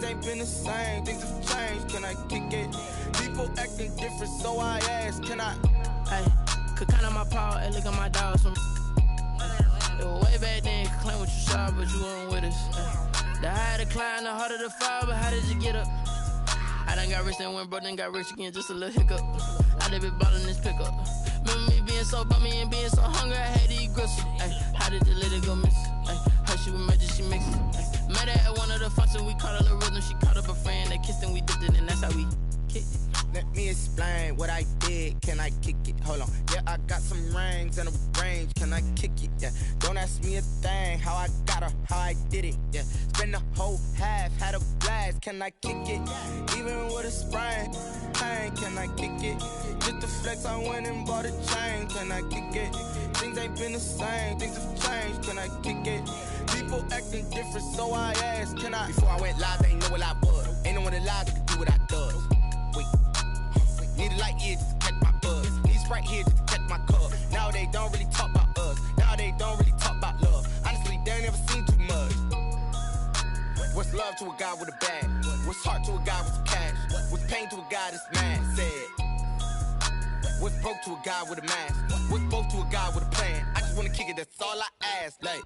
ain't been the same, things have changed, can I kick it? People acting different, so I ask, can I? Hey, could count on my power, hey, look at my dogs from. It was way back then, could claim what you saw, but you weren't with us. The higher the climb, the harder the fall, but how did you get up? I done got rich, then went broke, then got rich again, just a little hiccup. I done been ballin' this pickup. Remember me being so bummy and being so hungry, I had to eat gristle. Ay, how did the little go miss? Ay, her she was magic, she mixed it. Met her at one of the functions, we caught a little rhythm. She caught up a friend, they kissed and we dipped it, and that's how we kicked it. Let me explain what I did, can I kick it? Hold on, yeah, I got some rings and a range, can I kick it? Yeah, don't ask me a thing, how I got her, how I did it. Yeah, spend the whole half, had a blast, can I kick it? Even with a sprain, pain, can I kick it? Just the flex, I went and bought a chain, can I kick it? Things ain't been the same, things have changed, can I kick it? People acting different, so I asked, can I? Before I went live, they ain't know what I was. Ain't no one alive that could do what I does. Wait. Need a light here just to catch my buzz. Need Sprite here just to catch my cup. Now they don't really talk about us. Now they don't really talk about love. Honestly, they ain't never seen too much. What's love to a guy with a bag? What's heart to a guy with some cash? What's pain to a guy that's mad? Said. What's broke to a guy with a mask? What's broke to a guy with a plan? I just wanna kick it, that's all I ask. Like,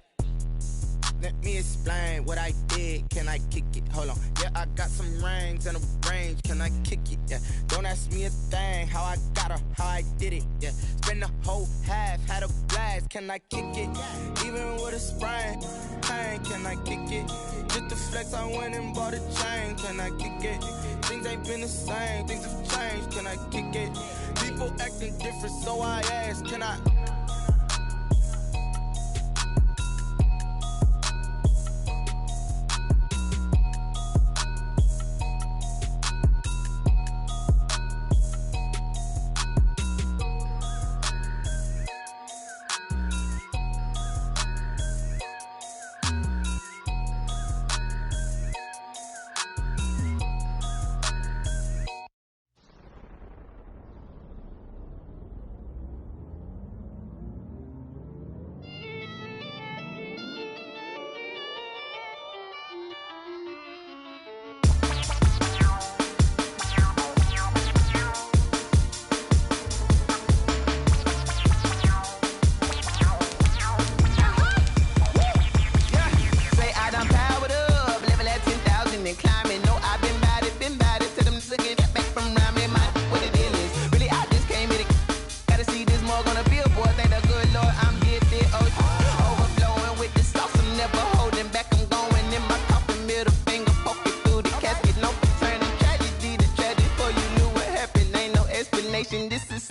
let me explain what I did, can I kick it? Hold on, yeah, I got some rings and a range, can I kick it? Yeah, don't ask me a thing, how I got her, how I did it. Yeah, spend the whole half, had a blast, can I kick it? Even with a sprain, pain, can I kick it? Just the flex, I went and bought a chain, can I kick it? Things ain't been the same, things have changed, can I kick it? People acting different, so I ask, can I?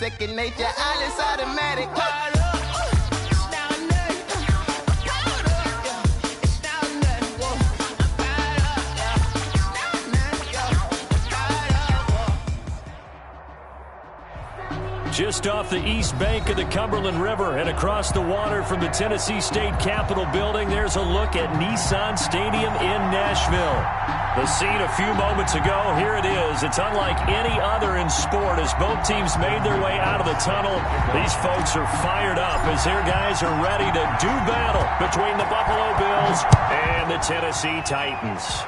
Second nature, all is automatic. Just off the east bank of the Cumberland River and across the water from the Tennessee State Capitol building, there's a look at Nissan Stadium in Nashville. The scene a few moments ago, here it is. It's unlike any other in sport as both teams made their way out of the tunnel. These folks are fired up as their guys are ready to do battle between the Buffalo Bills and the Tennessee Titans.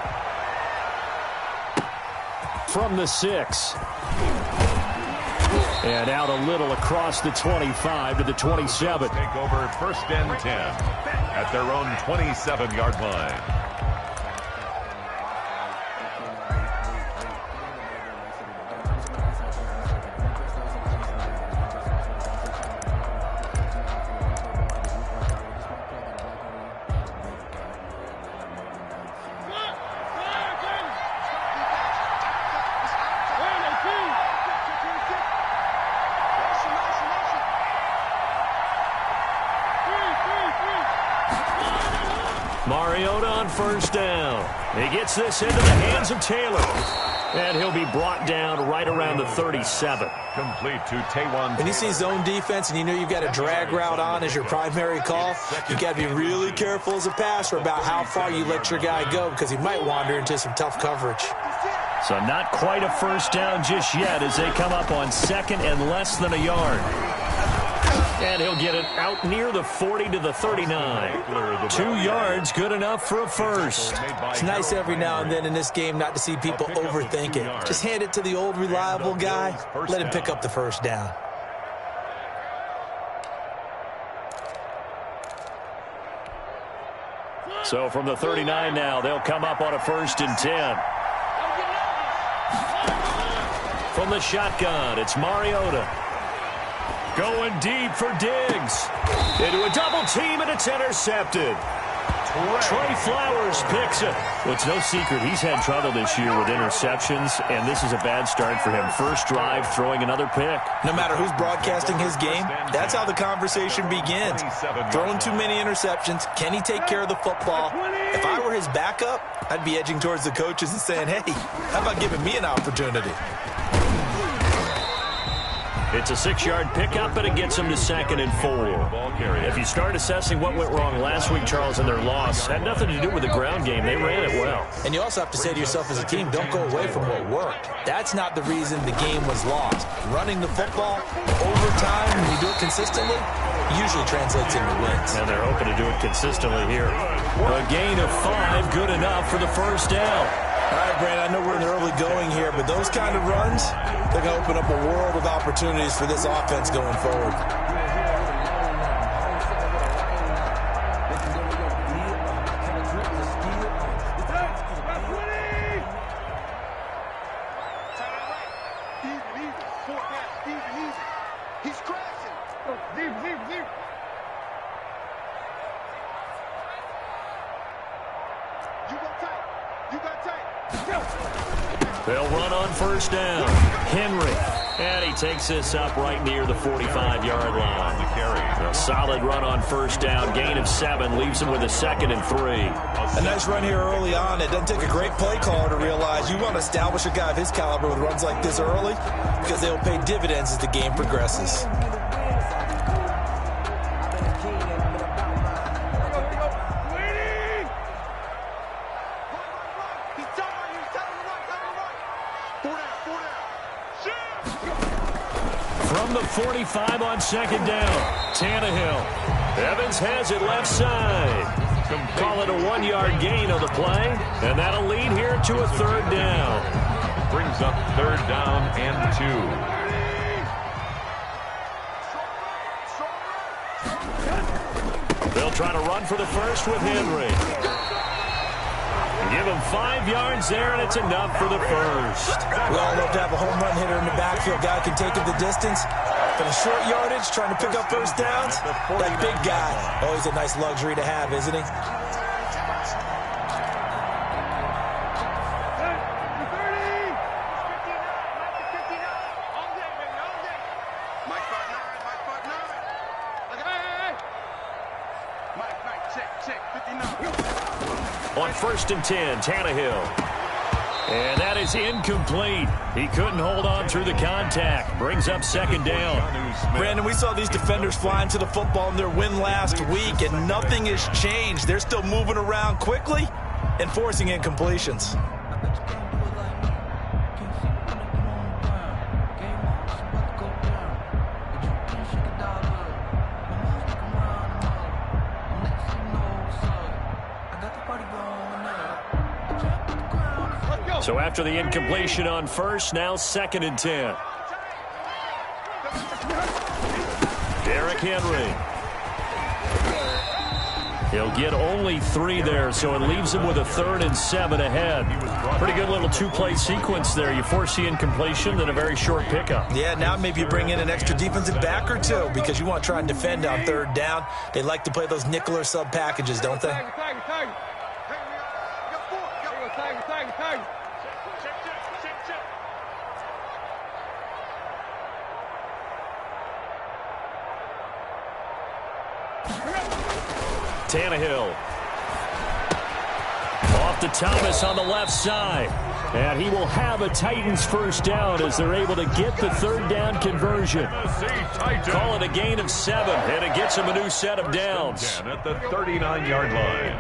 From the 6. And out a little across the 25 to the 27. Take over 1st and 10 at their own 27-yard line. Mariota on 1st down. He gets this into the hands of Taylor. And he'll be brought down right around the 37. Complete to Taywan. And you see zone defense and you know you've got a drag route on as your primary call. You've got to be really careful as a passer about how far you let your guy go because he might wander into some tough coverage. So not quite a 1st down just yet as they come up on 2nd and less than a yard. And he'll get it out near the 40 to the 39. 2 yards, good enough for a first. It's nice every now and then in this game not to see people overthink it. Just hand it to the old reliable guy. Let him pick up the first down. So from the 39 now, they'll come up on a 1st and 10. From the shotgun, it's Mariota. Going deep for Diggs. Into a double team, and it's intercepted. Trey Flowers picks it. Well, it's no secret he's had trouble this year with interceptions, and this is a bad start for him. First drive, throwing another pick. No matter who's broadcasting his game, that's how the conversation begins. Throwing too many interceptions. Can he take care of the football? If I were his backup, I'd be edging towards the coaches and saying, hey, how about giving me an opportunity? It's a 6-yard pickup, and it gets him to 2nd and 4. If you start assessing what went wrong last week, Charles, in their loss, had nothing to do with the ground game. They ran it well. And you also have to say to yourself as a team, don't go away from what worked. That's not the reason the game was lost. Running the football over time, when you do it consistently, usually translates into wins. And they're hoping to do it consistently here. A gain of 5, good enough for the first down. All right, Brandon, I know we're in the early going here, but those kind of runs, they're going to open up a world of opportunities for this offense going forward. They'll run on 1st down. Henry. And he takes this up right near the 45-yard line. A solid run on 1st down. Gain of 7 leaves him with a 2nd and 3. A nice run here early on. It doesn't take a great play caller to realize you want to establish a guy of his caliber with runs like this early because they will pay dividends as the game progresses. From the 45 on 2nd down. Tannehill. Evans has it left side. Call it a 1-yard gain on the play. And that'll lead here to a 3rd down. Brings up 3rd down and 2. They'll try to run for the first with Henry. Give him 5 yards there, and it's enough for the first. We all love to have a home run hitter in the backfield. Guy can take it the distance. But in short yardage, trying to pick up first downs, that big guy, always a nice luxury to have, isn't he? On 1st and 10, Tannehill. And that is incomplete. He couldn't hold on through the contact. Brings up 2nd down. Brandon, we saw these defenders flying to the football in their win last week, and nothing has changed. They're still moving around quickly and forcing incompletions. So after the incompletion on 1st, now 2nd and 10. Derrick Henry. He'll get only 3 there, so it leaves him with a 3rd and 7 ahead. Pretty good little 2-play sequence there. You force the incompletion, then a very short pickup. Yeah, now maybe you bring in an extra defensive back or 2 because you want to try and defend on 3rd down. They like to play those nickel or sub packages, don't they? Tannehill. Off to Thomas on the left side. And he will have a Titans first down as they're able to get the 3rd down conversion. Call it a gain of 7, and it gets him a new set of downs. At the 39-yard line.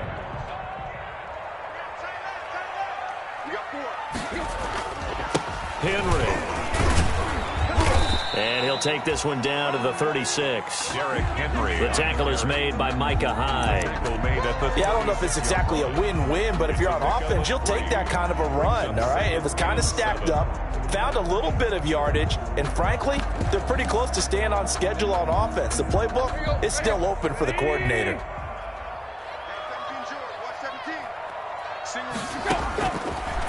Henry. And he'll take this one down to the 36. Derrick Henry. The tackle is made by Micah Hyde. Yeah, I don't know if it's exactly a win-win, but if you're on offense, you'll take that kind of a run, all right? It was kind of stacked up, found a little bit of yardage, and frankly, they're pretty close to staying on schedule on offense. The playbook is still open for the coordinator.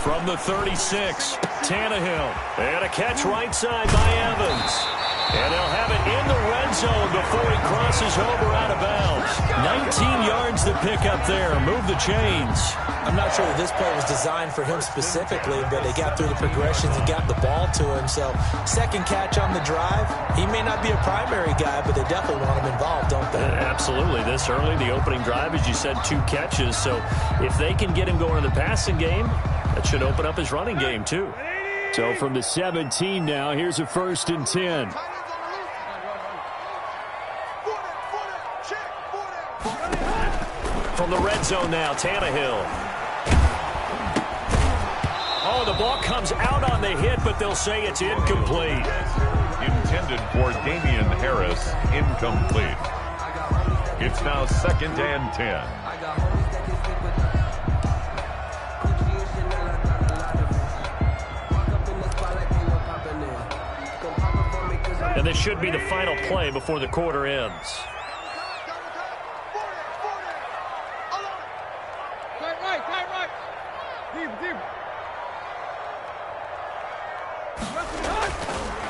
From the 36, Tannehill. And a catch right side by Evans. And they'll have it in the red zone before he crosses over out of bounds. 19 yards to pick up there. Move the chains. I'm not sure that this play was designed for him specifically, but they got through the progressions and got the ball to him. So, second catch on the drive. He may not be a primary guy, but they definitely want him involved, don't they? Absolutely. This early, the opening drive, as you said, 2 catches. So, if they can get him going in the passing game, that should open up his running game, too. So, from the 17 now, here's a 1st and 10. From the red zone now, Tannehill. Oh, the ball comes out on the hit, but they'll say it's incomplete. Intended for Damian Harris, incomplete. It's now 2nd and 10. And this should be the final play before the quarter ends.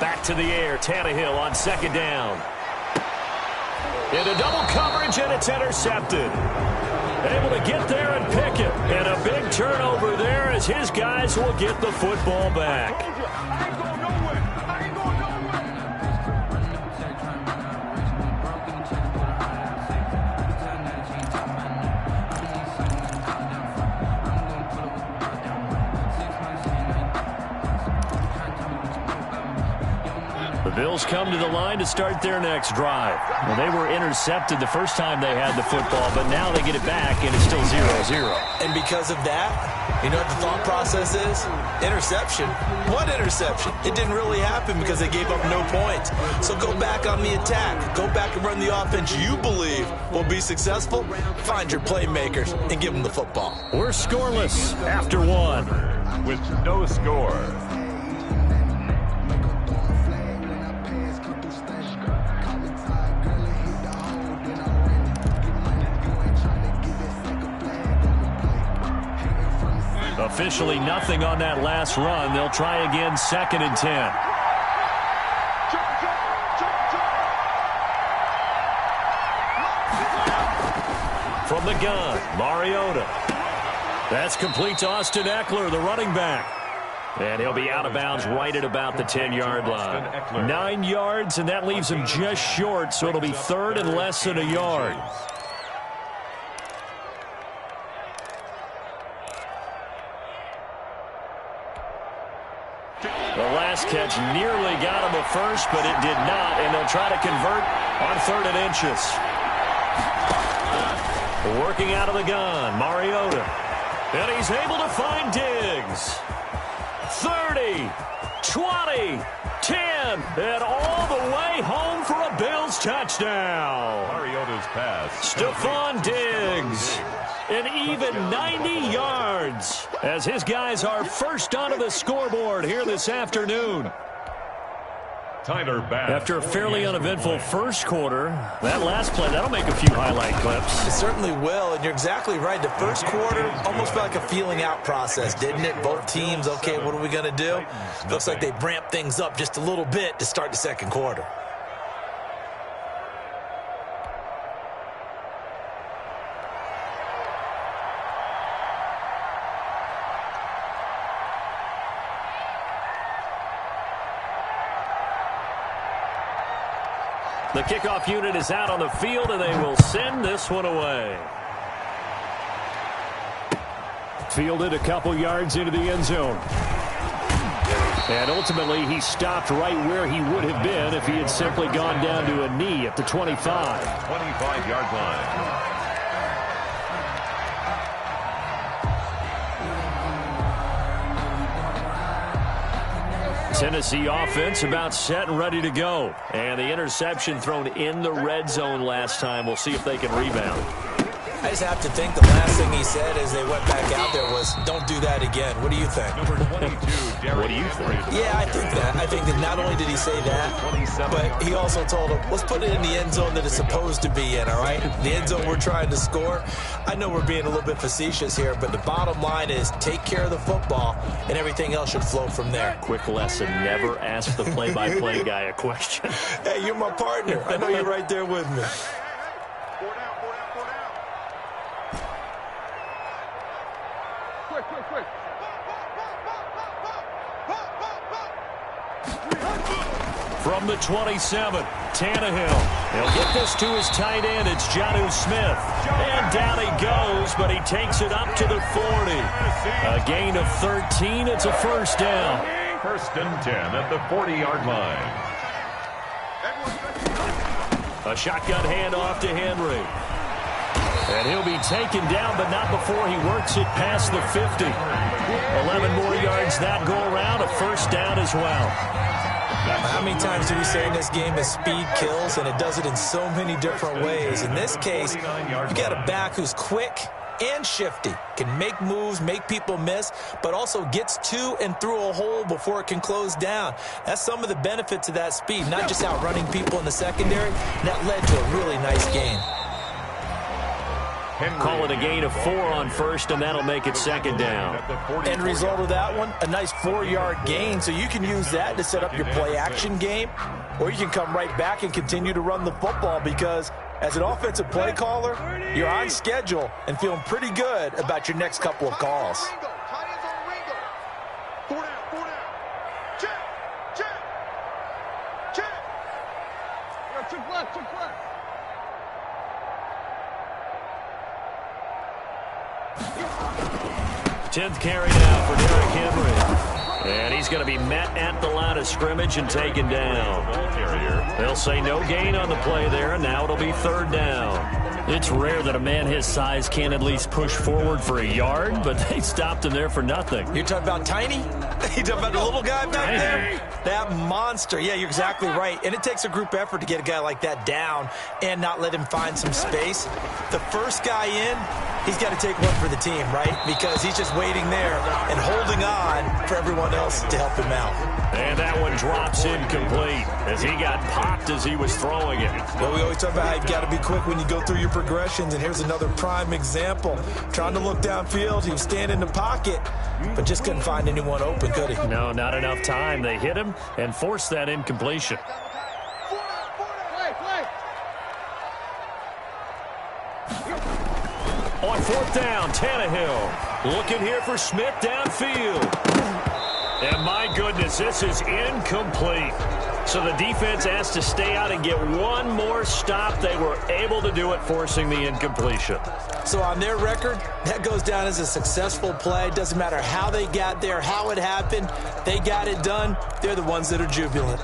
Back to the air, Tannehill on 2nd down. Into double coverage, and it's intercepted. Able to get there and pick it. And a big turnover there as his guys will get the football back. Bills come to the line to start their next drive. Well, they were intercepted the first time they had the football, but now they get it back, and it's still 0-0. And because of that, you know what the thought process is? Interception. What interception? It didn't really happen because they gave up no points. So go back on the attack. Go back and run the offense you believe will be successful. Find your playmakers and give them the football. We're scoreless after 1. With no score. Officially nothing on that last run. They'll try again, 2nd and 10. From the gun, Mariota. That's complete to Austin Eckler, the running back. And he'll be out of bounds right at about the 10-yard line. 9 yards, and that leaves him just short, so it'll be 3rd and less than a yard. The last catch nearly got him a first, but it did not, and they'll try to convert on 3rd and inches. Working out of the gun, Mariota. And he's able to find Diggs. 30, 20, 10, and all the way home for a Bills touchdown. Mariota's pass. Stephon Diggs. An even 90 yards as his guys are first onto the scoreboard here this afternoon. Tyler Bass. After a fairly uneventful first quarter, that last play, that'll make a few highlight clips. It certainly will, and you're exactly right. The first quarter almost felt like a feeling out process, didn't it? Both teams, okay, what are we going to do? Looks like they ramped things up just a little bit to start the second quarter. The kickoff unit is out on the field, and they will send this one away. Fielded a couple yards into the end zone. And ultimately, he stopped right where he would have been if he had simply gone down to a knee at the 25. 25-yard line. Tennessee offense about set and ready to go. And the interception thrown in the red zone last time. We'll see if they can rebound. I just have to think the last thing he said as they went back out there was, don't do that again. What do you think? Number 22, What do you think? Yeah, I think that. I think that not only did he say that, but he also told him, let's put it in the end zone that it's supposed to be in, all right? The end zone we're trying to score. I know we're being a little bit facetious here, but the bottom line is take care of the football, and everything else should flow from there. Quick lesson, never ask the play-by-play guy a question. Hey, you're my partner. I know you're right there with me. From the 27, Tannehill. He'll get this to his tight end. It's Jonnu Smith. And down he goes, but he takes it up to the 40. A gain of 13. It's a first down. First and 10 at the 40-yard line. A shotgun handoff to Henry. And he'll be taken down, but not before he works it past the 50. 11 more yards that go around. A first down as well. How many times do we say in this game that speed kills, and it does it in so many different ways? In this case, you got a back who's quick and shifty, can make moves, make people miss, but also gets to and through a hole before it can close down. That's some of the benefits of that speed, not just outrunning people in the secondary. That led to a really nice game. Call it a gain of 4 on first, and that'll make it second down. End result of that one, a nice 4-yard gain, so you can use that to set up your play-action game, or you can come right back and continue to run the football because as an offensive play caller, you're on schedule and feeling pretty good about your next couple of calls. Check left. 10th carry now for Derrick Henry. And he's going to be met at the line of scrimmage and taken down. They'll say no gain on the play there, and now it'll be third down. It's rare that a man his size can at least push forward for a yard, but they stopped him there for nothing. You're talking about tiny? You're talking about the little guy back there? That monster. Yeah, you're exactly right. And it takes a group effort to get a guy like that down and not let him find some space. The first guy in, he's got to take one for the team, right? Because he's just waiting there and holding on for everyone else to help him out. And that one drops incomplete as he got popped as he was throwing it. Well, we always talk about how you've got to be quick when you go through your progressions, and here's another prime example. Trying to look downfield, he was standing in the pocket, but just couldn't find anyone open, could he? No, not enough time. They hit him and forced that incompletion. On fourth down, Tannehill looking here for Smith downfield. And my goodness, this is incomplete. So the defense has to stay out and get one more stop. They were able to do it, forcing the incompletion. So on their record, that goes down as a successful play. Doesn't matter how they got there, how it happened. They got it done. They're the ones that are jubilant.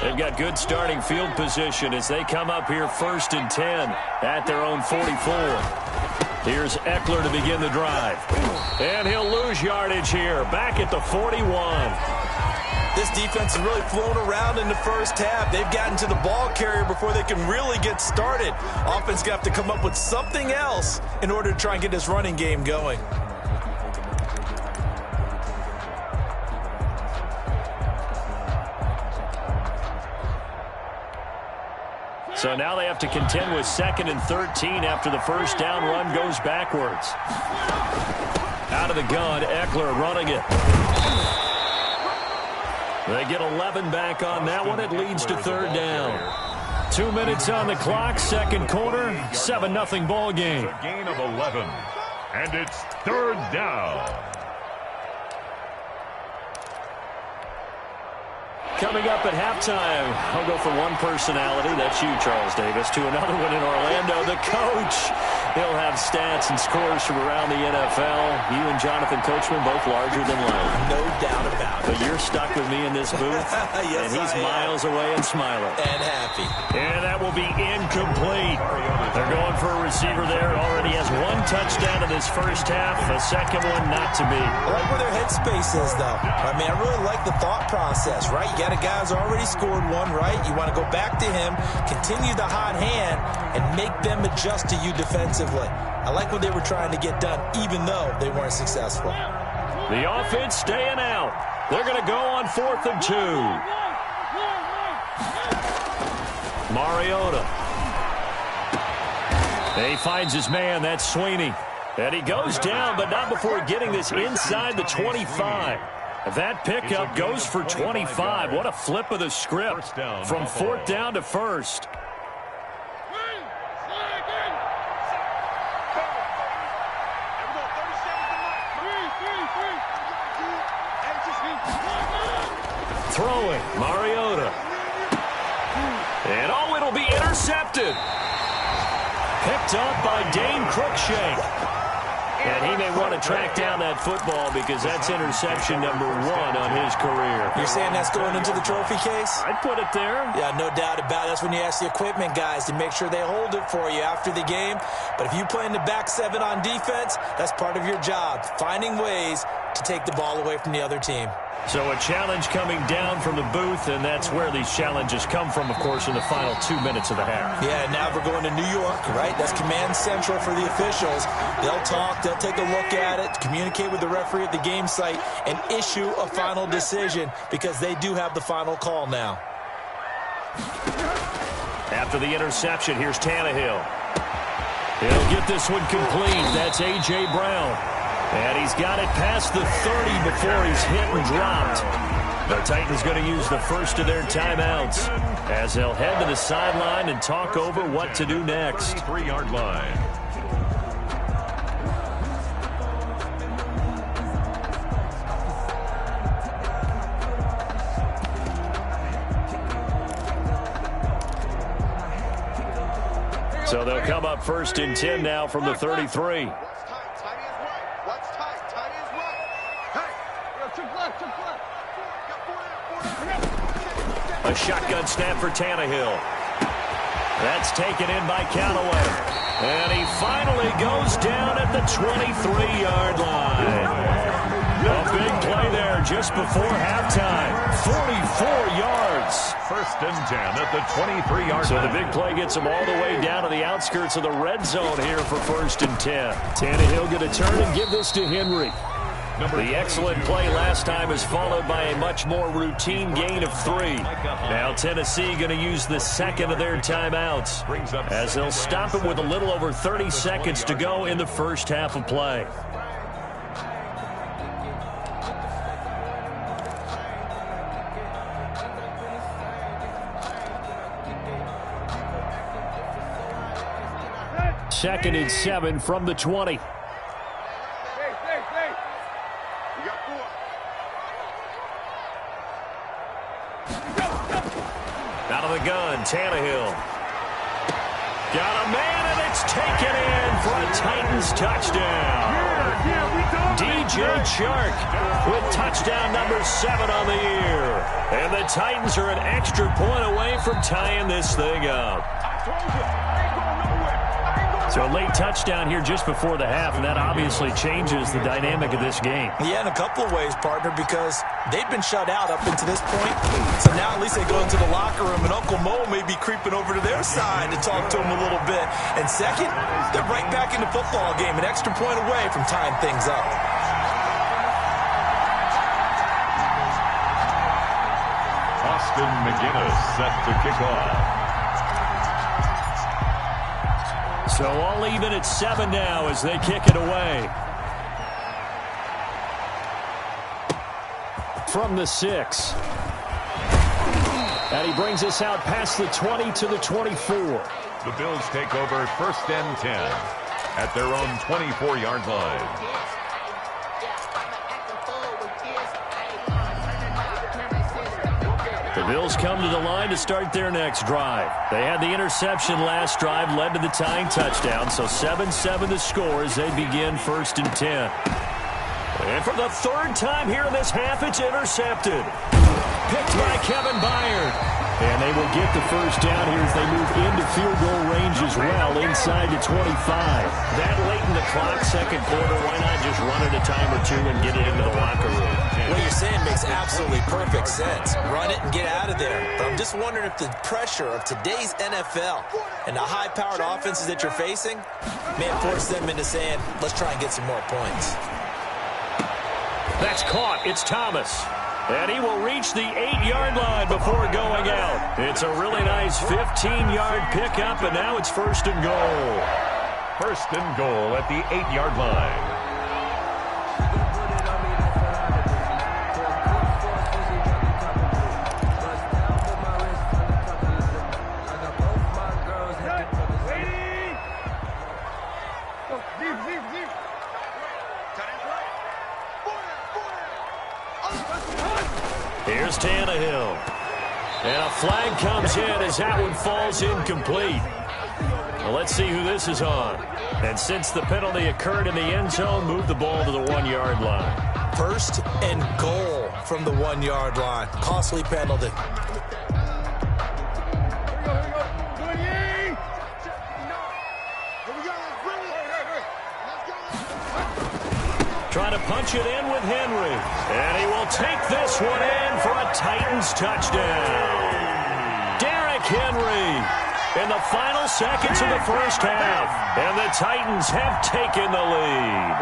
They've got good starting field position as they come up here 1st and 10 at their own 44. Here's Eckler to begin the drive. And he'll lose yardage here, back at the 41. This defense has really flown around in the first half. They've gotten to the ball carrier before they can really get started. Offense got to come up with something else in order to try and get this running game going. So now they have to contend with 2nd and 13 after the first down run goes backwards. Out of the gun, Eckler running it. They get 11 back on that one. It leads to third down. 2 minutes on the clock, second quarter, 7-0 ball game. A gain of 11, and it's third down. Coming up at halftime, I'll go from one personality, that's you, Charles Davis, to another one in Orlando, the coach. He'll have stats and scores from around the NFL. You and Jonathan Coachman both larger than life. No doubt about it. But you're stuck with me in this booth, yes, and he's miles away and smiling. And happy. And that will be incomplete. They're going for a receiver there. Already has one touchdown in this first half. A second one not to be. I like where their headspace is, though. I mean, I really like the thought process, right? You got a guy who's already scored one, right? You want to go back to him, continue the hot hand, and make them adjust to you defensively. I like what they were trying to get done, even though they weren't successful. The offense staying out. They're going to go on 4th and 2. Mariota. He finds his man. That's Sweeney. And he goes down, but not before getting this inside the 25. That pickup goes for 25. What a flip of the script from 4th down to 1st. Throwing, Mariota. And oh, it'll be intercepted. Picked up by Dane Cruikshank. And he may want to track down that football because that's interception number 1 on his career. You're saying that's going into the trophy case? I'd put it there. Yeah, no doubt about it. That's when you ask the equipment guys to make sure they hold it for you after the game. But if you play in the back 7 on defense, that's part of your job, finding ways to take the ball away from the other team. So a challenge coming down from the booth, and that's where these challenges come from, of course, in the final 2 minutes of the half. Yeah, now we're going to New York, right? That's command central for the officials. They'll talk, they'll take a look at it, communicate with the referee at the game site, and issue a final decision because they do have the final call now. After the interception, here's Tannehill. He'll get this one complete. That's A.J. Brown. And he's got it past the 30 before he's hit and dropped. The Titans going to use the first of their timeouts as they'll head to the sideline and talk over what to do next. 3-yard line. So they'll come up 1st and 10 now from the 33. A shotgun snap for Tannehill. That's taken in by Callaway. And he finally goes down at the 23-yard line. A big play there just before halftime. 44 yards. 1st and 10 at the 23-yard line. So the big play gets him all the way down to the outskirts of the red zone here for 1st and 10. Tannehill going to turn and give this to Henry. The excellent play last time is followed by a much more routine gain of 3. Now Tennessee going to use the second of their timeouts as they'll stop it with a little over 30 seconds to go in the first half of play. Second and 7 from the 20. Out of the gun, Tannehill. Got a man, and it's taken in for a Titans touchdown. DJ Chark with touchdown number 7 on the year. And the Titans are an extra point away from tying this thing up. So a late touchdown here just before the half, and that obviously changes the dynamic of this game. Yeah, in a couple of ways, partner, because they've been shut out up until this point. So now at least they go into the locker room, and Uncle Mo may be creeping over to their side to talk to him a little bit. And second, they're right back in the football game, an extra point away from tying things up. Austin McGinnis set to kick off. So all even at 7 now as they kick it away. From the 6. And he brings us out past the 20 to the 24. The Bills take over 1st and 10 at their own 24-yard line. The Bills come to the line to start their next drive. They had the interception last drive, led to the tying touchdown, so 7-7 the score as they begin 1st and 10. And for the third time here in this half, it's intercepted. Picked by Kevin Byard. And they will get the first down here as they move into field goal range as well, inside the 25. That late in the clock, second quarter, why not just run it a time or two and get it into the locker room? What you're saying makes absolutely perfect sense. Run it and get out of there. But I'm just wondering if the pressure of today's NFL and the high-powered offenses that you're facing may have forced them into saying, let's try and get some more points. That's caught. It's Thomas. And he will reach the 8-yard line before going out. It's a really nice 15-yard pickup, and now it's 1st and goal. 1st and goal at the 8-yard line. Here's Tannehill. And a flag comes in as that one falls incomplete. Well, let's see who this is on. And since the penalty occurred in the end zone, move the ball to the 1-yard line. 1st and goal from the 1-yard line. Costly penalty. Trying to punch it in with Henry. And he will take this one in for a Titans touchdown. Derrick Henry in the final seconds of the first half. And the Titans have taken the lead.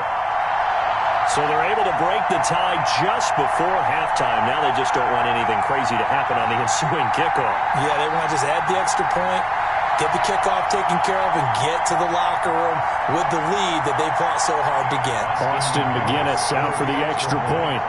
So they're able to break the tie just before halftime. Now they just don't want anything crazy to happen on the ensuing kickoff. Yeah, they want to just add the extra point, get the kickoff taken care of, and get to the locker room with the lead that they fought so hard to get. Austin McGinnis out for the extra point.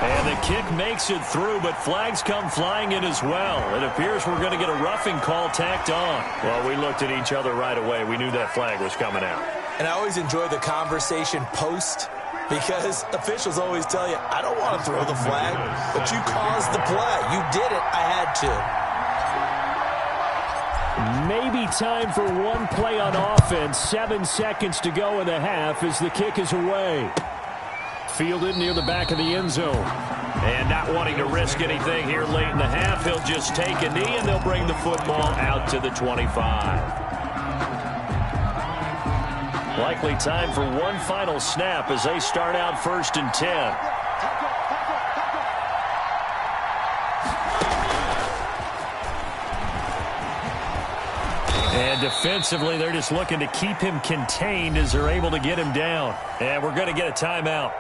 And the kick makes it through, but flags come flying in as well. It appears we're going to get a roughing call tacked on. Well, we looked at each other right away. We knew that flag was coming out. And I always enjoy the conversation post, because officials always tell you, I don't want to throw the flag, but you caused the play. You did it. I had to. Maybe time for one play on offense. 7 seconds to go in the half as the kick is away. Fielded near the back of the end zone. And not wanting to risk anything here late in the half, he'll just take a knee, and they'll bring the football out to the 25. Likely time for one final snap as they start out 1st and 10. And defensively, they're just looking to keep him contained as they're able to get him down. And we're going to get a timeout.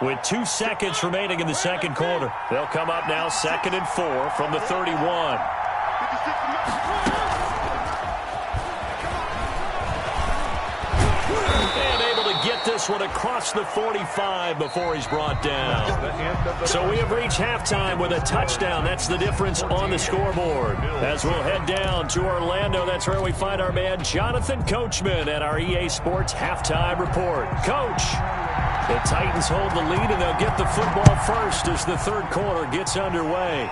With 2 seconds remaining in the second quarter, they'll come up now 2nd and 4 from the 31. And able to get this one across the 45 before he's brought down. So we have reached halftime with a touchdown. That's the difference on the scoreboard. As we'll head down to Orlando, that's where we find our man Jonathan Coachman at our EA Sports Halftime Report. Coach, the Titans hold the lead, and they'll get the football first as the third quarter gets underway.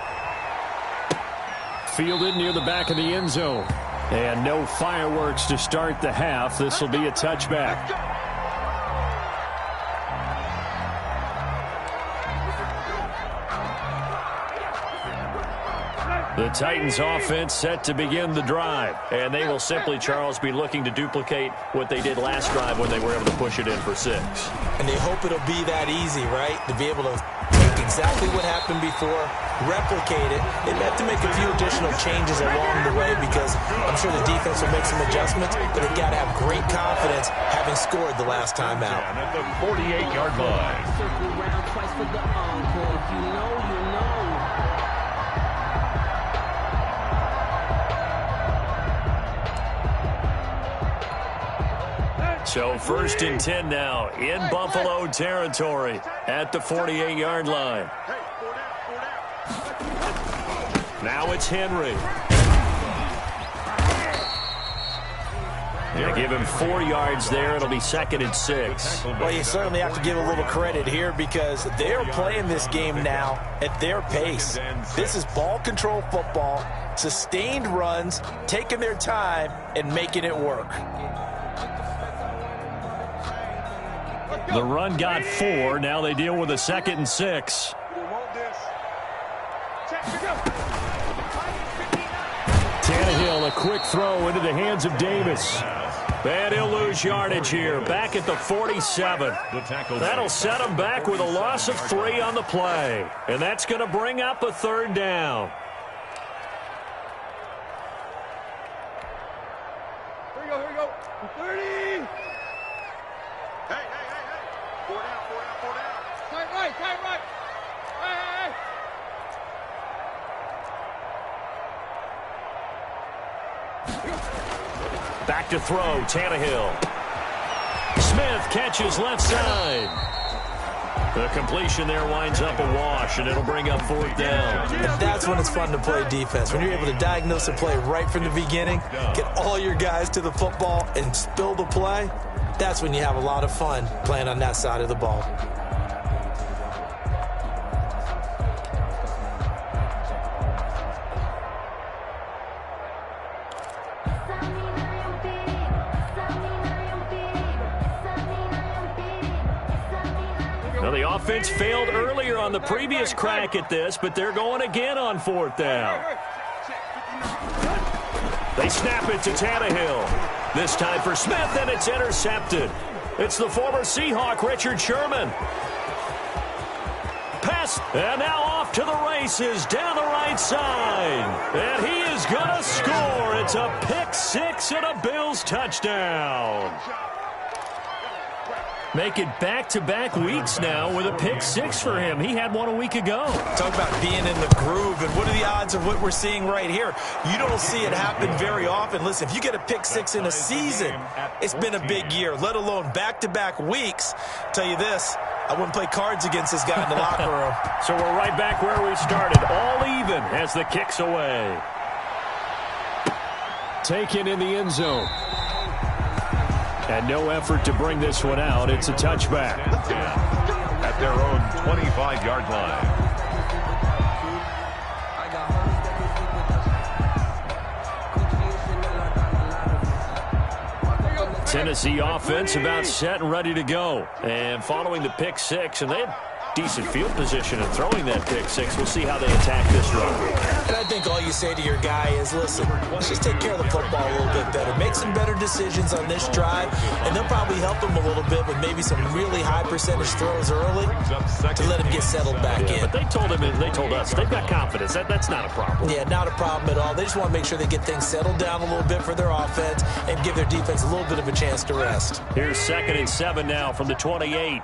Fielded near the back of the end zone. And no fireworks to start the half. This will be a touchback. The Titans offense set to begin the drive. And they will simply, Charles, be looking to duplicate what they did last drive when they were able to push it in for 6. And they hope it'll be that easy, right? To be able to take exactly what happened before, replicate it. They have to make a few additional changes along the way because I'm sure the defense will make some adjustments, but they've got to have great confidence having scored the last time out. At the 48-yard line. Circle around twice for the encore. If you know, you know. So 1st and 10 now in Buffalo territory at the 48-yard line. Now it's Henry. They give him 4 yards there. It'll be 2nd and 6. Well, you certainly have to give a little credit here because they're playing this game now at their pace. This is ball control football, sustained runs, taking their time, and making it work. The run got 4. Now they deal with a 2nd and 6. Tannehill, a quick throw into the hands of Davis. And he'll lose yardage here, back at the 47. That'll set him back with a loss of 3 on the play. And that's going to bring up a 3rd down. Here we go. 30. Hey. 4 down. Tight right. Hey. Back to throw, Tannehill. Smith catches left side. The completion there winds up a wash, and it'll bring up 4th down. And that's when it's fun to play defense. When you're able to diagnose a play right from the beginning, get all your guys to the football, and spill the play, that's when you have a lot of fun playing on that side of the ball. Now, the offense failed earlier on the previous crack at this, but they're going again on 4th down. They snap it to Tannehill. This time for Smith, and it's intercepted. It's the former Seahawk, Richard Sherman. Pass, and now off to the races down the right side. And he is going to score. It's a pick 6 and a Bills touchdown. Make it back-to-back weeks now with a pick 6 for him. He had one a week ago. Talk about being in the groove, and what are the odds of what we're seeing right here? You don't see it happen very often. Listen, if you get a pick 6 in a season, it's been a big year, let alone back-to-back weeks. Tell you this, I wouldn't play cards against this guy in the locker room. So we're right back where we started, all even as the kick's away. Taken in the end zone. And no effort to bring this one out. It's a touchback. At their own 25-yard line. Tennessee offense about set and ready to go. And following the pick 6, and they had decent field position and throwing that pick 6. We'll see how they attack this run. And I think all you say to your guy is, listen, let's just take care of the football a little bit better. Make some better decisions on this drive, and they'll probably help him a little bit with maybe some really high percentage throws early to let him get settled back in. But they told us they've got confidence. That's not a problem. Yeah, not a problem at all. They just want to make sure they get things settled down a little bit for their offense and give their defense a little bit of a chance to rest. Here's 2nd and 7 now from the 28.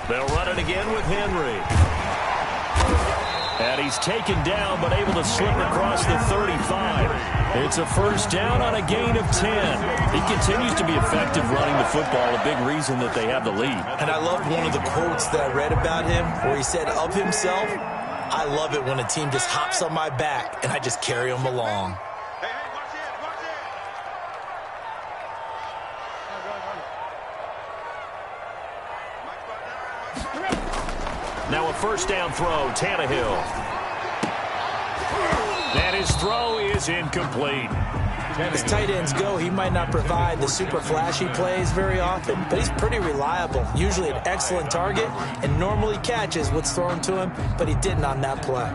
They'll run it again with Henry. And he's taken down, but able to slip across the 35. It's a 1st down on a gain of 10. He continues to be effective running the football, a big reason that they have the lead. And I loved one of the quotes that I read about him where he said of himself, I love it when a team just hops on my back and I just carry them along. Now a 1st down throw, Tannehill. And his throw is incomplete. As tight ends go, he might not provide the super flashy plays very often, but he's pretty reliable. Usually an excellent target and normally catches what's thrown to him, but he didn't on that play.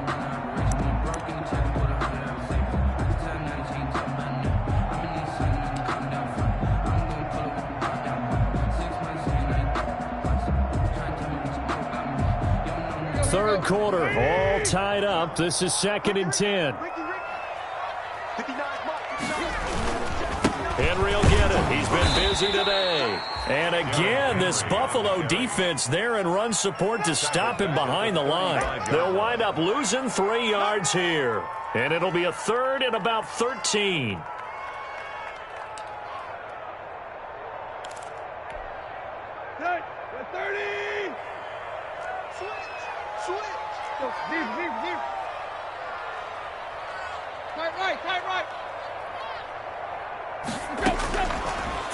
Third quarter, all tied up. This is 2nd and 10. Henry will get it. He's been busy today. And again, this Buffalo defense there in run support to stop him behind the line. They'll wind up losing 3 yards here. And it'll be a 3rd and about 13.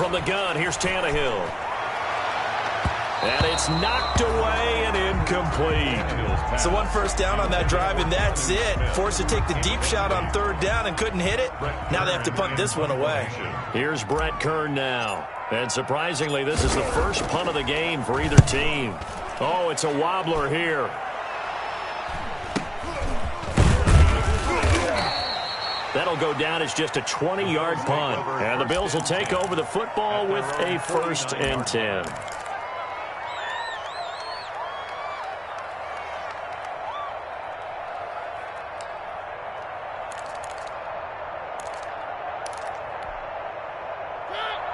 From the gun, here's Tannehill. And it's knocked away and incomplete. So one first down on that drive, and that's it. Forced to take the deep shot on third down and couldn't hit it. Now they have to punt this one away. Here's Brett Kern now. And surprisingly, this is the first punt of the game for either team. Oh, it's a wobbler here. That'll go down as just a 20-yard punt. And the Bills will take over the football with a 1st and 10.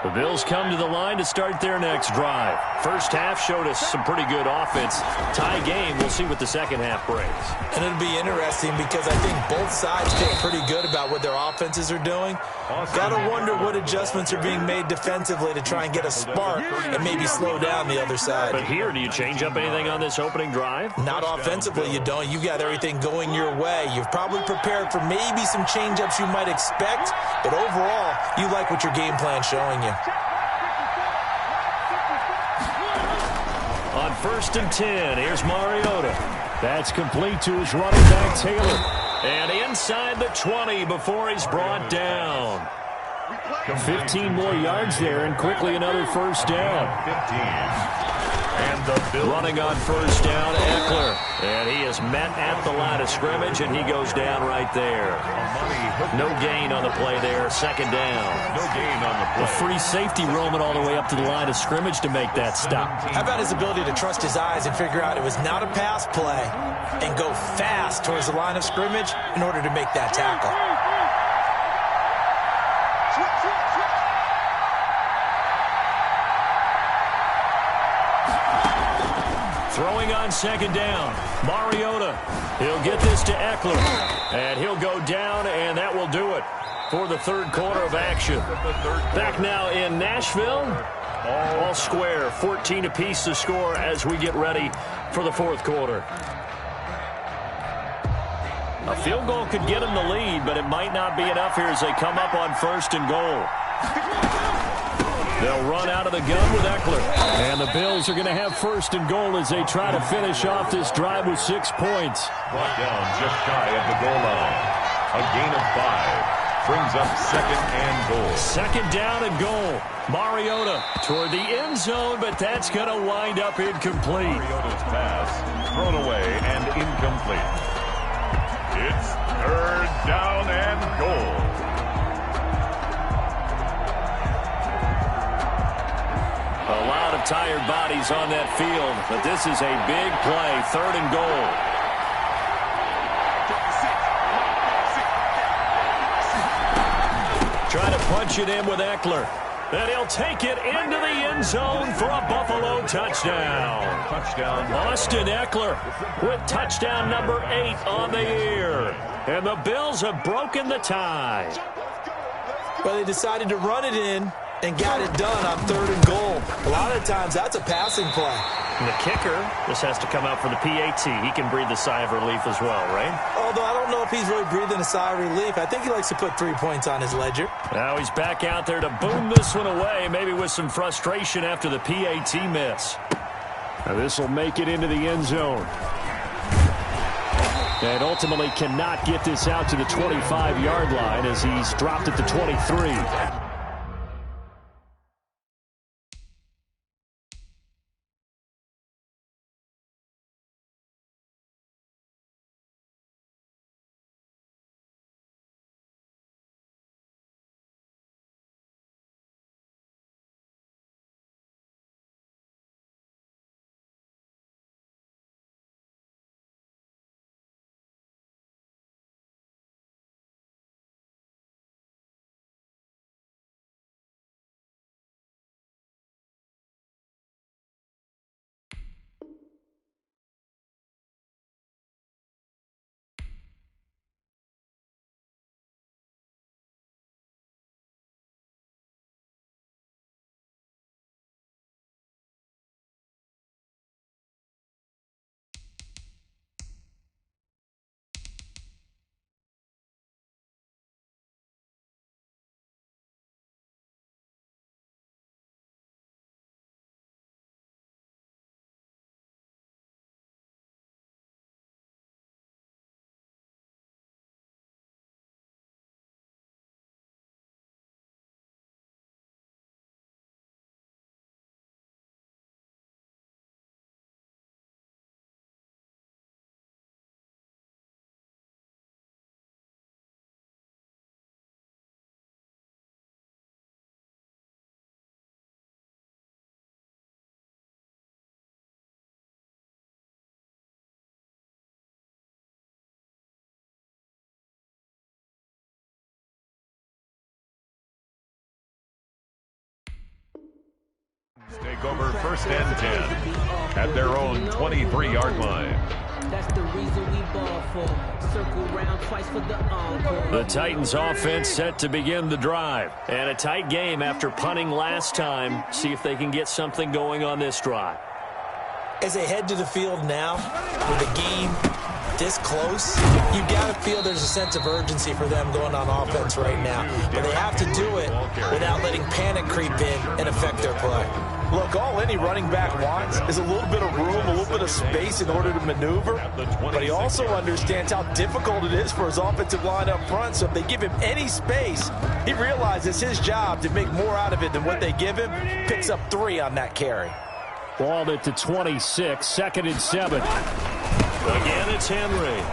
The Bills come to the line to start their next drive. First half showed us some pretty good offense. Tie game, we'll see what the second half brings. And it'll be interesting because I think both sides feel pretty good about what their offenses are doing. Got to wonder what adjustments are being made defensively to try and get a spark and maybe slow down the other side. But here, do you change up anything on this opening drive? Not offensively, you don't. You got everything going your way. You've probably prepared for maybe some change-ups you might expect, but overall, you like what your game plan's showing you. On 1st and 10, here's Mariota. That's complete to his running back, Taylor. And inside the 20 before he's brought down. 15 more yards there, and quickly another first down. 15. And the Bills running on first down, Eckler. And he is met at the line of scrimmage, and he goes down right there. No gain on the play there, second down. No gain on the play. A free safety roaming all the way up to the line of scrimmage to make that stop. How about his ability to trust his eyes and figure out it was not a pass play and go fast towards the line of scrimmage in order to make that tackle? Throwing on second down, Mariota. He'll get this to Eckler, and he'll go down, and that will do it for the third quarter of action. Back now in Nashville, all square, 14 apiece to score as we get ready for the fourth quarter. A field goal could get them the lead, but it might not be enough here as they come up on 1st and goal. They'll run out of the gun with Eckler. And the Bills are going to have 1st and goal as they try to finish off this drive with 6 points. Brought down just shy of the goal line. A gain of 5. Brings up 2nd and goal. 2nd down and goal. Mariota toward the end zone, but that's going to wind up incomplete. Mariota's pass thrown away and incomplete. It's 3rd down and goal. A lot of tired bodies on that field, but this is a big play, 3rd and goal. Try to punch it in with Eckler. And he'll take it into the end zone for a Buffalo touchdown. Touchdown. Austin Eckler with touchdown number 8 on the year. And the Bills have broken the tie. Well, they decided to run it in and got it done on 3rd and goal. A lot of times, that's a passing play. And the kicker, this has to come out for the PAT. He can breathe the sigh of relief as well, right? Although I don't know if he's really breathing a sigh of relief. I think he likes to put 3 points on his ledger. Now he's back out there to boom this one away, maybe with some frustration after the PAT miss. Now this will make it into the end zone. And ultimately cannot get this out to the 25-yard line as he's dropped at the 23. take over 1st and 10 at their own 23-yard line. That's the reason we ball for. Circle round twice for the encore. The Titans offense set to begin the drive. And a tight game after punting last time. See if they can get something going on this drive. As they head to the field now, with the game this close, you've got to feel there's a sense of urgency for them going on offense right now. But they have to do it without letting panic creep in and affect their play. Look, all any running back wants is a little bit of room, a little bit of space in order to maneuver. But he also understands how difficult it is for his offensive line up front. So if they give him any space, he realizes his job to make more out of it than what they give him. Picks up 3 on that carry. Balled it to 26, 2nd and 7. Again, it's Henry.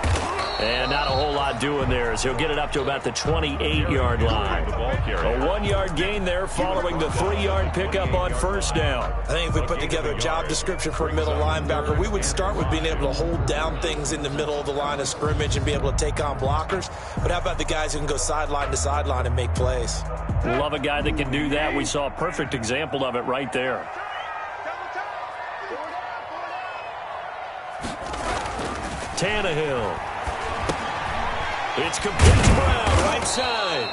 And not a whole lot doing there as he'll get it up to about the 28-yard line. A 1-yard gain there following the 3-yard pickup on 1st down. I think if we put together a job description for a middle linebacker, we would start with being able to hold down things in the middle of the line of scrimmage and be able to take on blockers. But how about the guys who can go sideline to sideline and make plays? Love a guy that can do that. We saw a perfect example of it right there. Tannehill. It's complete to Brown, right side.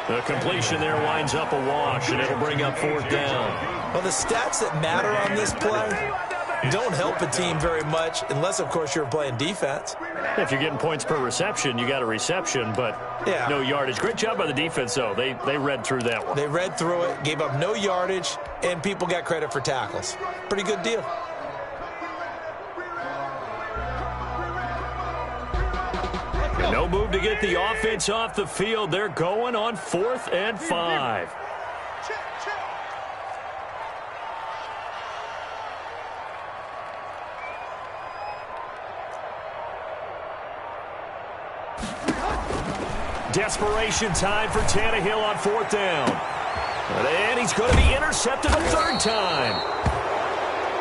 The completion there winds up a wash, and it'll bring up 4th down. Well, the stats that matter on this play don't help a team very much unless, of course, you're playing defense. If you're getting points per reception, you got a reception, but no yardage. Great job by the defense, though. They read through that one. They read through it, gave up no yardage, and people got credit for tackles. Pretty good deal. No move to get the offense off the field. They're going on 4th and 5. Desperation time for Tannehill on 4th down. And he's going to be intercepted a 3rd time.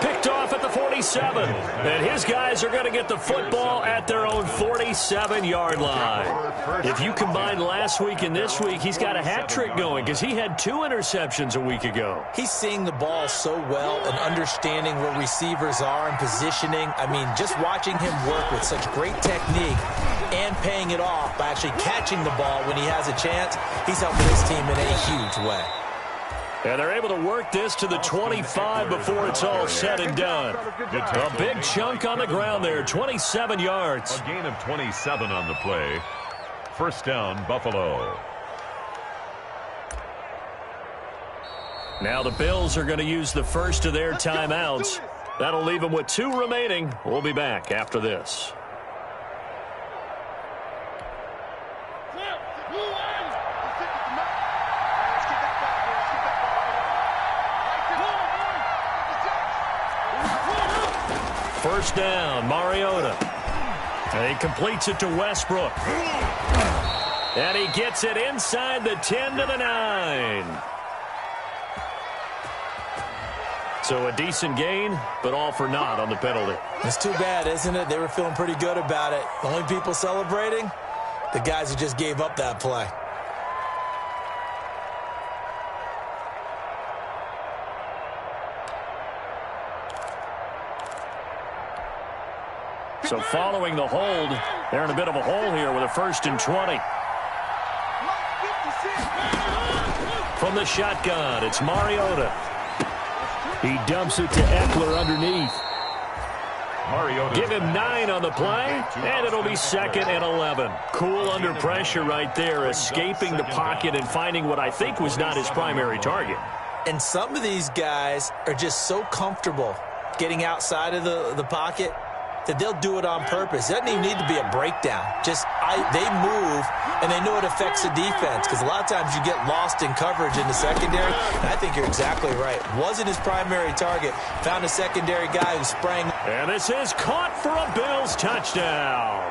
Picked off at the 47. And his guys are going to get the football at their own 47-yard line. If you combine last week and this week, he's got a hat trick going because he had 2 interceptions a week ago. He's seeing the ball so well and understanding where receivers are and positioning. I mean, just watching him work with such great technique and paying it off by actually catching the ball when he has a chance, he's helping his team in a huge way. And they're able to work this to the 25 before it's all said and done. A big chunk on the ground there, 27 yards. A gain of 27 on the play. 1st down, Buffalo. Now the Bills are going to use the first of their timeouts. That'll leave them with 2 remaining. We'll be back after this. First down, Mariota. And he completes it to Westbrook. And he gets it inside the 10 to the 9. So a decent gain, but all for naught on the penalty. It's too bad, isn't it? They were feeling pretty good about it. The only people celebrating, the guys who just gave up that play. So following the hold, they're in a bit of a hole here with a 1st and 20. From the shotgun, it's Mariota. He dumps it to Eckler underneath. Mariota. Give him 9 on the play, and it'll be 2nd and 11. Cool under pressure right there, escaping the pocket and finding what I think was not his primary target. And some of these guys are just so comfortable getting outside of the pocket that they'll do it on purpose. It doesn't even need to be a breakdown. Just they move, and they know it affects the defense because a lot of times you get lost in coverage in the secondary, and I think you're exactly right. Wasn't his primary target. Found a secondary guy who sprang. And this is caught for a Bills touchdown.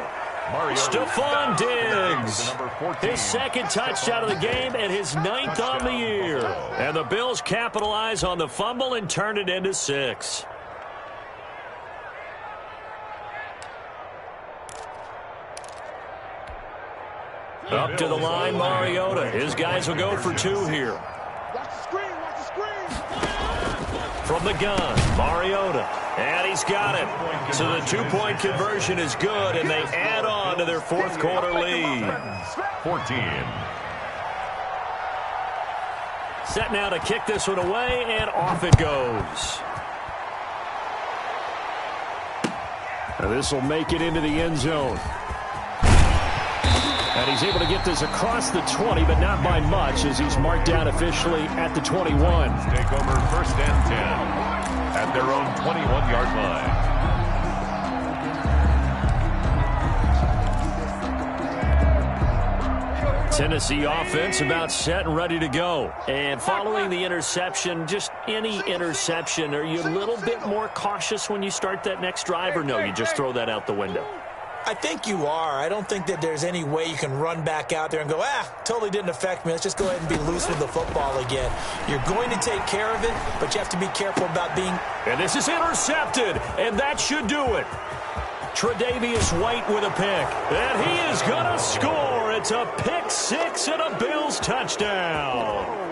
Stephon Diggs, his 2nd touchdown of the game and his 9th on the year. And the Bills capitalize on the fumble and turn it into 6. Up to the line, Mariota. His guys will go for 2 here. Watch the screen, watch the screen. From the gun, Mariota. And he's got it. So the two-point conversion is good, and they add on to their fourth quarter lead. 14. Set now to kick this one away, and off it goes. Now this will make it into the end zone. And he's able to get this across the 20, but not by much, as he's marked down officially at the 21. Take over 1st and 10 at their own 21-yard line. Tennessee offense about set and ready to go. And following the interception, just any interception, are you a little bit more cautious when you start that next drive, or no, you just throw that out the window? I think you are. I don't think that there's any way you can run back out there and go, totally didn't affect me. Let's just go ahead and be loose with the football again. You're going to take care of it, but you have to be careful about being... And this is intercepted, and that should do it. Tre'Davious White with a pick, and he is going to score. It's a pick six and a Bills touchdown.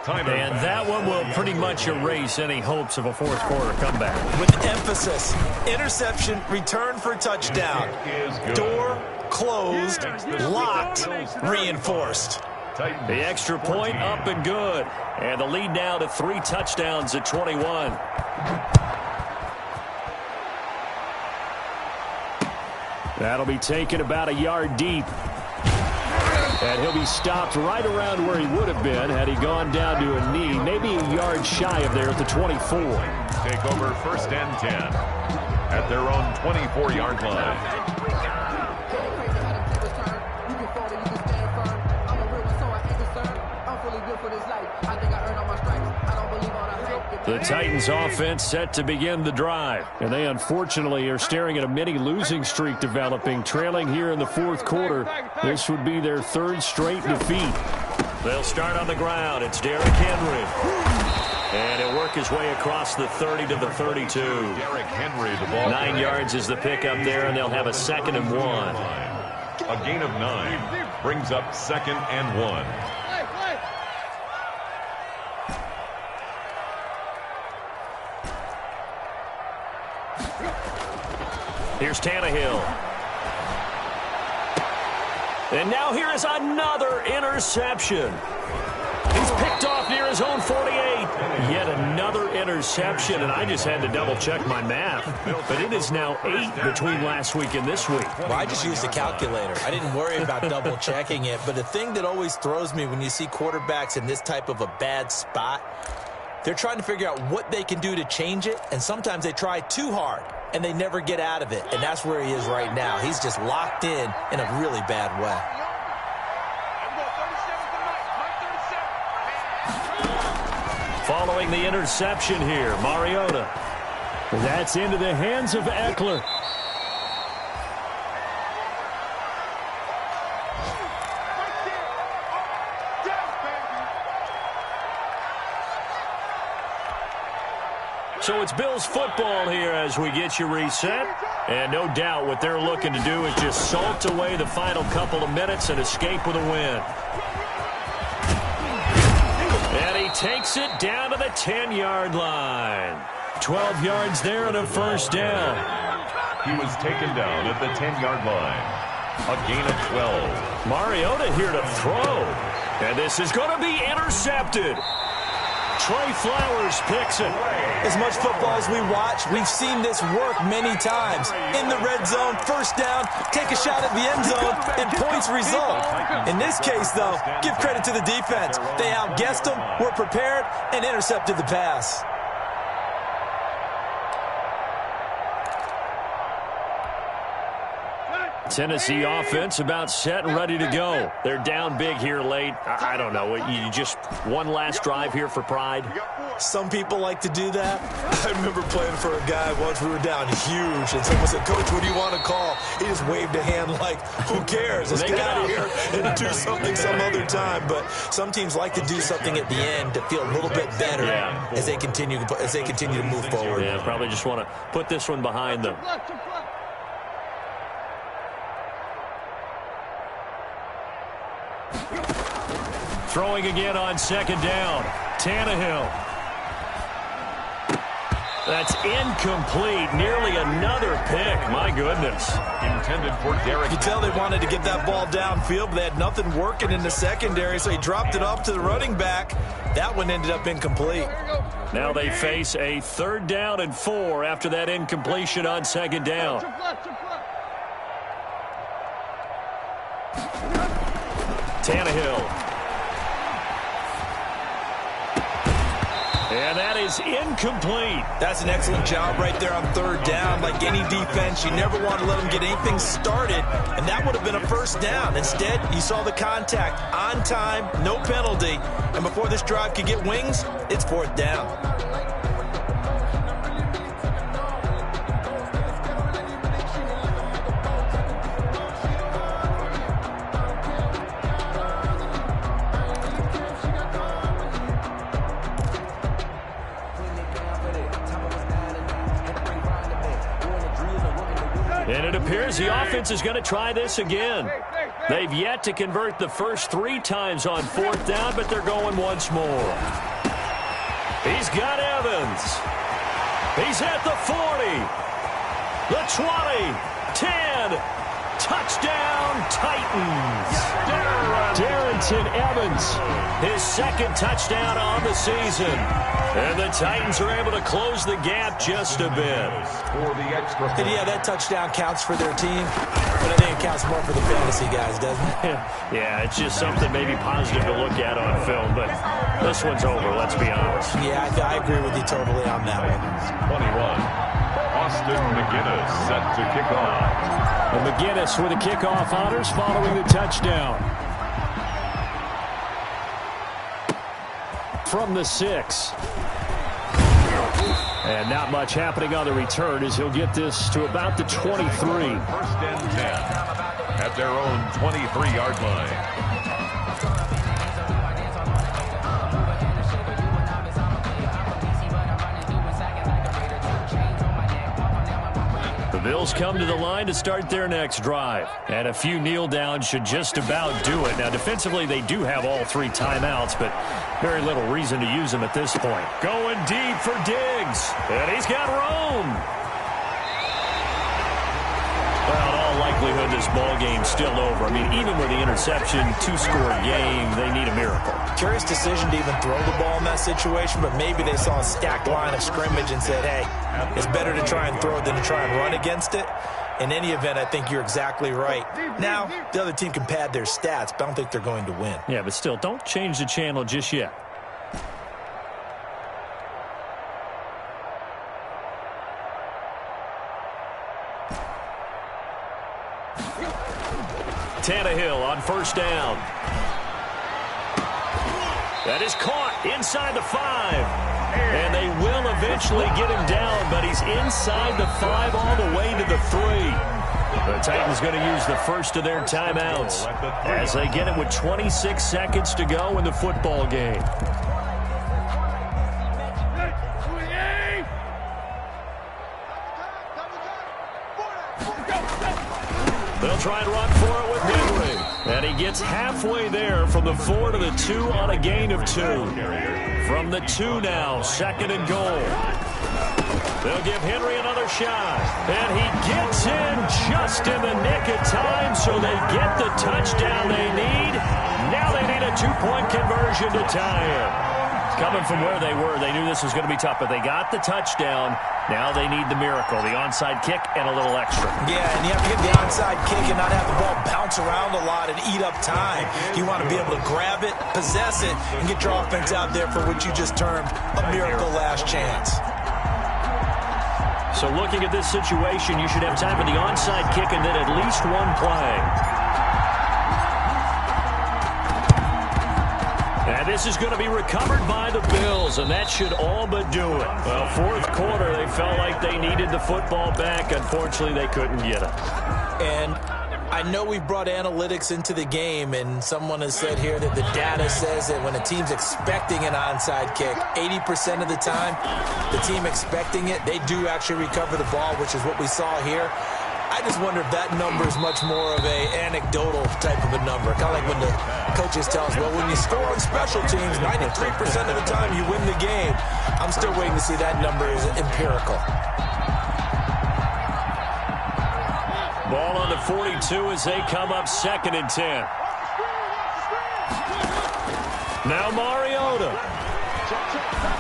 And that one will pretty much erase any hopes of a fourth quarter comeback. With emphasis, interception, return for touchdown. Door closed, locked, reinforced. The extra point up and good. And the lead now to 3 touchdowns at 21. That'll be taken about a yard deep. And he'll be stopped right around where he would have been had he gone down to a knee, maybe a yard shy of there at the 24. Take over 1st and 10 at their own 24-yard line. The Titans offense set to begin the drive. And they unfortunately are staring at a mini losing streak developing, trailing here in the fourth quarter. This would be their 3rd straight defeat. They'll start on the ground. It's Derrick Henry. And he'll work his way across the 30 to the 32. Derrick Henry, the ball. 9 yards is the pickup there, and they'll have a 2nd and 1. A gain of 9 brings up 2nd and 1. Here's Tannehill. And now here is another interception. He's picked off near his own 48. Yet another interception, and I just had to double-check my math. But it is now 8 between last week and this week. Well, I just used a calculator. I didn't worry about double-checking it. But the thing that always throws me when you see quarterbacks in this type of a bad spot, they're trying to figure out what they can do to change it, and sometimes they try too hard, and they never get out of it. And that's where he is right now. He's just locked in a really bad way. Following the interception here, Mariota. That's into the hands of Eckler. So it's Bills football here as we get you reset. And no doubt what they're looking to do is just salt away the final couple of minutes and escape with a win. And he takes it down to the 10-yard line. 12 yards there and a first down. He was taken down at the 10-yard line. A gain of 12. Mariota here to throw. And this is going to be intercepted. Trey Flowers picks it. As much football as we watch, we've seen this work many times. In the red zone, first down, take a shot at the end zone, and points result. In this case, though, give credit to the defense. They outguessed them, were prepared, and intercepted the pass. Tennessee offense about set and ready to go. They're down big here late. I don't know. You just one last drive here for pride? Some people like to do that. I remember playing for a guy once. We were down huge, and someone said, "Coach, what do you want to call?" He just waved a hand like, who cares? Let's get out of here and do something some other time. But some teams like to do something at the end to feel a little bit better as they continue to move forward. Yeah, probably just want to put this one behind them. Throwing again on second down. Tannehill. That's incomplete. Nearly another pick. My goodness. Intended for Derek. You can tell they wanted to get that ball downfield, but they had nothing working in the secondary, so he dropped it off to the running back. That one ended up incomplete. Now they face a 3rd down and 4 after that incompletion on 2nd down. Tannehill. And that is incomplete. That's an excellent job right there on 3rd down. Like any defense, you never want to let them get anything started, and that would have been a 1st down. Instead, you saw the contact on time, no penalty, and before this drive could get wings, it's 4th down. And it appears the offense is going to try this again. They've yet to convert the first 3 times on 4th down, but they're going once more. He's got Evans. He's at the 40, the 20, 10. Touchdown, Titans. Darrington Evans, his 2nd touchdown on the season. And the Titans are able to close the gap just a bit. And yeah, that touchdown counts for their team, but I think it counts more for the fantasy guys, doesn't it? Yeah, it's just something maybe positive to look at on film, but this one's over, let's be honest. Yeah, I agree with you totally on that one. 21. Austin McGinnis set to kick off. And McGinnis with the kickoff honors following the touchdown. From the 6. And not much happening on the return as he'll get this to about the 23. 1st and 10 at their own 23-yard line. The Bills come to the line to start their next drive. And a few kneel downs should just about do it. Now, defensively, they do have all 3 timeouts, but very little reason to use them at this point. Going deep for Diggs. And he's got room. Well, in all likelihood, this ball game's still over. I mean, even with the interception, 2-score game, they need a miracle. Curious decision to even throw the ball in that situation, but maybe they saw a stacked line of scrimmage and said, hey, it's better to try and throw than to try and run against it. In any event, I think you're exactly right. Now, the other team can pad their stats, but I don't think they're going to win. Yeah, but still, don't change the channel just yet. Tannehill on 1st down. That is caught inside the 5. And they will eventually get him down, but he's inside the 5 all the way to the 3. The Titans going to use the first of their timeouts as they get it with 26 seconds to go in the football game. They'll try and run for it with Henry. And he gets halfway there from the 4 to the 2 on a gain of 2. From the 2 now, 2nd and goal. They'll give Henry another shot. And he gets in just in the nick of time, so they get the touchdown they need. Now they need a 2-point conversion to tie it. Coming from where they were, they knew this was going to be tough, but they got the touchdown. Now they need the miracle, the onside kick and a little extra. Yeah, and you have to get the onside kick and not have the ball bounce around a lot and eat up time. You want to be able to grab it, possess it, and get your offense out there for what you just termed a miracle last chance. So looking at this situation, you should have time for the onside kick and then at least one play. And this is going to be recovered by the Bills, and that should all but do it. Well, 4th quarter, they felt like they needed the football back. Unfortunately, they couldn't get it. And I know we've brought analytics into the game, and someone has said here that the data says that when a team's expecting an onside kick, 80% of the time, the team expecting it, they do actually recover the ball, which is what we saw here. I just wonder if that number is much more of a anecdotal type of a number. Kind of like when the coaches tell us, well, when you score on special teams, 93% of the time you win the game. I'm still waiting to see that number is empirical. Ball on the 42 as they come up 2nd and 10. Now Mariota.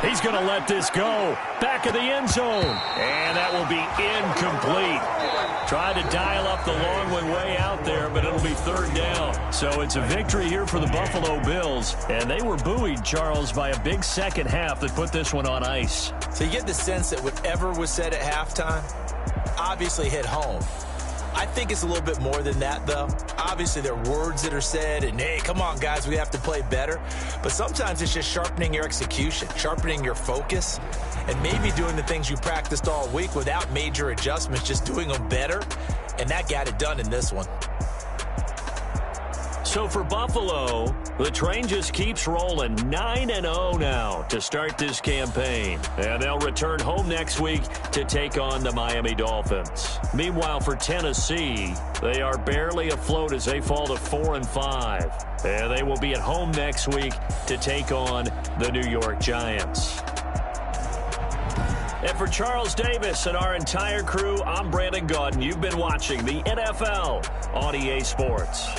He's going to let this go. Back of the end zone. And that will be incomplete. Tried to dial up the long one way out there, but it'll be 3rd down. So it's a victory here for the Buffalo Bills. And they were buoyed, Charles, by a big second half that put this one on ice. So you get the sense that whatever was said at halftime obviously hit home. I think it's a little bit more than that, though. Obviously, there are words that are said, and, hey, come on, guys, we have to play better. But sometimes it's just sharpening your execution, sharpening your focus, and maybe doing the things you practiced all week without major adjustments, just doing them better. And that got it done in this one. So for Buffalo, the train just keeps rolling. 9-0 now to start this campaign. And they'll return home next week to take on the Miami Dolphins. Meanwhile, for Tennessee, they are barely afloat as they fall to 4-5. And they will be at home next week to take on the New York Giants. And for Charles Davis and our entire crew, I'm Brandon Gaudin. You've been watching the NFL on EA Sports.